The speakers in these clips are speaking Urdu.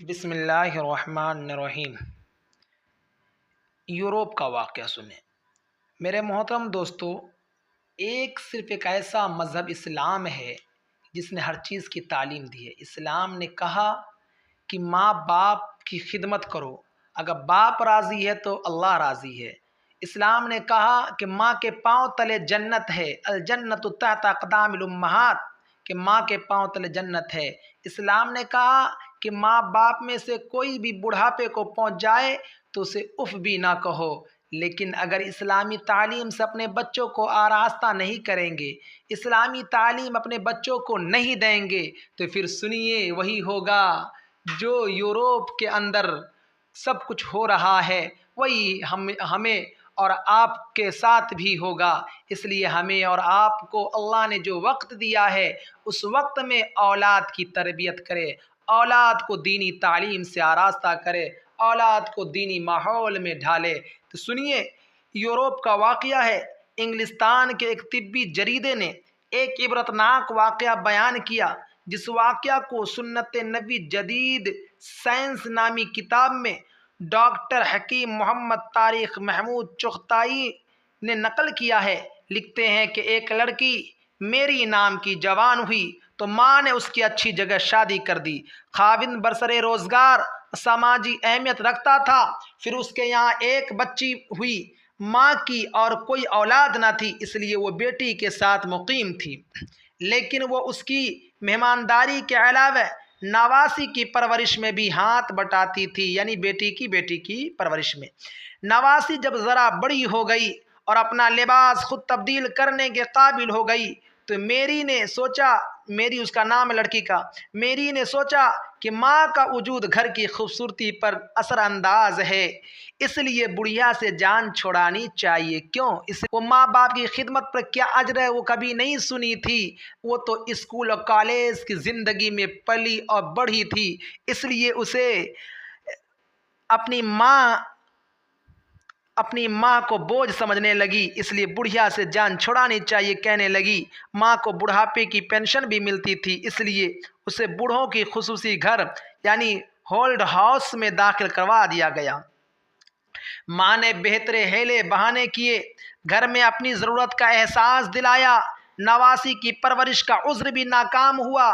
بسم اللہ الرحمن الرحیم۔ یوروپ کا واقعہ سنیں میرے محترم دوستو۔ صرف ایک ایسا مذہب اسلام ہے جس نے ہر چیز کی تعلیم دی ہے۔ اسلام نے کہا کہ ماں باپ کی خدمت کرو، اگر باپ راضی ہے تو اللہ راضی ہے۔ اسلام نے کہا کہ ماں کے پاؤں تلے جنت ہے، الجنت تحت اقدام الامہات، کہ ماں کے پاؤں تلے جنت ہے۔ اسلام نے کہا کہ ماں باپ میں سے کوئی بھی بڑھاپے کو پہنچ جائے تو اسے اف بھی نہ کہو، لیکن اگر اسلامی تعلیم سے اپنے بچوں کو آراستہ نہیں کریں گے، اسلامی تعلیم اپنے بچوں کو نہیں دیں گے، تو پھر سنیے وہی ہوگا جو یوروپ کے اندر سب کچھ ہو رہا ہے، وہی ہمیں اور آپ کے ساتھ بھی ہوگا۔ اس لیے ہمیں اور آپ کو اللہ نے جو وقت دیا ہے اس وقت میں اولاد کی تربیت کرے، اولاد کو دینی تعلیم سے آراستہ کرے، اولاد کو دینی ماحول میں ڈھالے۔ تو سنیے یوروپ کا واقعہ ہے۔ انگلستان کے ایک طبی جریدے نے ایک عبرتناک واقعہ بیان کیا، جس واقعہ کو سنت نبی جدید سائنس نامی کتاب میں ڈاکٹر حکیم محمد طارق محمود چغتائی نے نقل کیا ہے۔ لکھتے ہیں کہ ایک لڑکی میری نام کی جوان ہوئی تو ماں نے اس کی اچھی جگہ شادی کر دی۔ خاوند برسر روزگار سماجی اہمیت رکھتا تھا، پھر اس کے یہاں ایک بچی ہوئی، ماں کی اور کوئی اولاد نہ تھی، اس لیے وہ بیٹی کے ساتھ مقیم تھی، لیکن وہ اس کی مہمانداری کے علاوہ نواسی کی پرورش میں بھی ہاتھ بٹاتی تھی، یعنی بیٹی کی پرورش میں۔ نواسی جب ذرا بڑی ہو گئی اور اپنا لباس خود تبدیل کرنے کے قابل ہو گئی تو میری نے سوچا، میری اس کا نام لڑکی کا، میری نے سوچا کہ ماں کا وجود گھر کی خوبصورتی پر اثر انداز ہے، اس لیے بڑھیا سے جان چھڑانی چاہیے۔ کیوں؟ اس وہ ماں باپ کی خدمت پر کیا اجر ہے وہ کبھی نہیں سنی تھی، وہ تو اسکول اور کالج کی زندگی میں پلی اور بڑھی تھی، اس لیے اسے اپنی ماں کو بوجھ سمجھنے لگی، اس لیے بڑھیا سے جان چھڑانی چاہیے کہنے لگی۔ ماں کو بڑھاپے کی پینشن بھی ملتی تھی، اس لیے اسے بوڑھوں کی خصوصی گھر یعنی ہولڈ ہاؤس میں داخل کروا دیا گیا۔ ماں نے بہترے ہیلے بہانے کیے، گھر میں اپنی ضرورت کا احساس دلایا، نواسی کی پرورش کا عذر بھی ناکام ہوا۔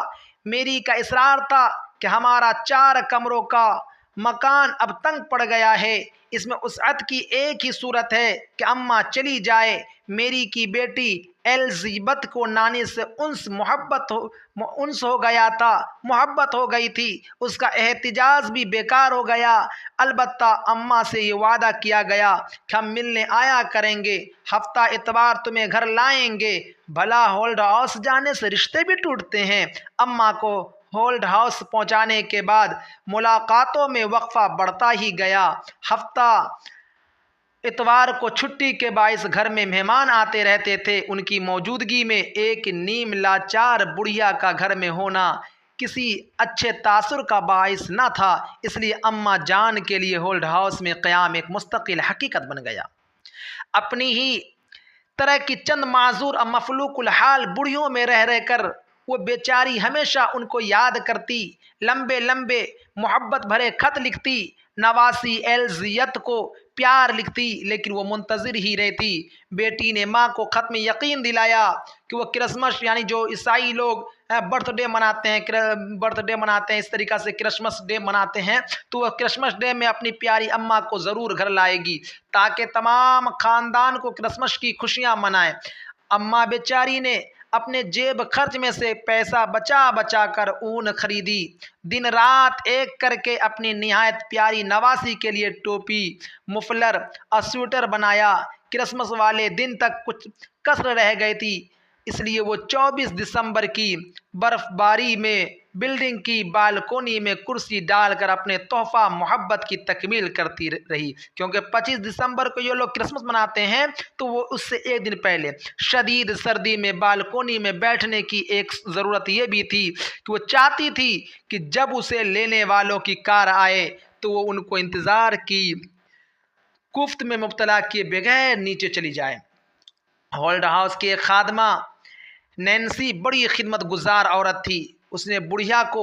میری کا اصرار تھا کہ ہمارا 4 کمروں کا مکان اب تنگ پڑ گیا ہے، اس میں وسعت کی ایک ہی صورت ہے کہ اماں چلی جائے۔ میری کی بیٹی ایلزبتھ کو نانی سے انس ہو گیا تھا، محبت ہو گئی تھی، اس کا احتجاج بھی بیکار ہو گیا۔ البتہ اماں سے یہ وعدہ کیا گیا کہ ہم ملنے آیا کریں گے، ہفتہ اتوار تمہیں گھر لائیں گے۔ بھلا ہولڈ ہاؤس جانے سے رشتے بھی ٹوٹتے ہیں۔ اماں کو ہولڈ ہاؤس پہنچانے کے بعد ملاقاتوں میں وقفہ بڑھتا ہی گیا۔ ہفتہ اتوار کو چھٹی کے باعث گھر میں مہمان آتے رہتے تھے، ان کی موجودگی میں ایک نیم لاچار بڑھیا کا گھر میں ہونا کسی اچھے تاثر کا باعث نہ تھا، اس لیے اماں جان کے لیے ہولڈ ہاؤس میں قیام ایک مستقل حقیقت بن گیا۔ اپنی ہی طرح کی چند معذور اور مفلوق الحال بڑھیوں میں رہ کر وہ بیچاری ہمیشہ ان کو یاد کرتی، لمبے لمبے محبت بھرے خط لکھتی، نواسی ایلزبتھ کو پیار لکھتی، لیکن وہ منتظر ہی رہتی۔ بیٹی نے ماں کو خط میں یقین دلایا کہ وہ کرسمس یعنی جو عیسائی لوگ برتھ ڈے مناتے ہیں، اس طریقہ سے کرسمس ڈے مناتے ہیں، تو وہ کرسمس ڈے میں اپنی پیاری اماں کو ضرور گھر لائے گی تاکہ تمام خاندان کو کرسمس کی خوشیاں منائیں۔ اماں بیچاری نے اپنے جیب خرچ میں سے پیسہ بچا کر اون خریدی، دن رات ایک کر کے اپنی نہایت پیاری نواسی کے لیے ٹوپی، مفلر اور سویٹر بنایا۔ کرسمس والے دن تک کچھ کسر رہ گئی تھی، اس لیے وہ 24 دسمبر کی برف باری میں بلڈنگ کی بالکونی میں کرسی ڈال کر اپنے تحفہ محبت کی تکمیل کرتی رہی، کیونکہ 25 دسمبر کو یہ لوگ کرسمس مناتے ہیں، تو وہ اس سے ایک دن پہلے شدید سردی میں بالکونی میں بیٹھنے کی ایک ضرورت یہ بھی تھی کہ وہ چاہتی تھی کہ جب اسے لینے والوں کی کار آئے تو وہ ان کو انتظار کی گفت میں مبتلا کیے بغیر نیچے چلی جائے۔ ہولڈ ہاؤس کی ایک خادمہ نینسی بڑی خدمت گزار عورت تھی، اس نے بڑھیا کو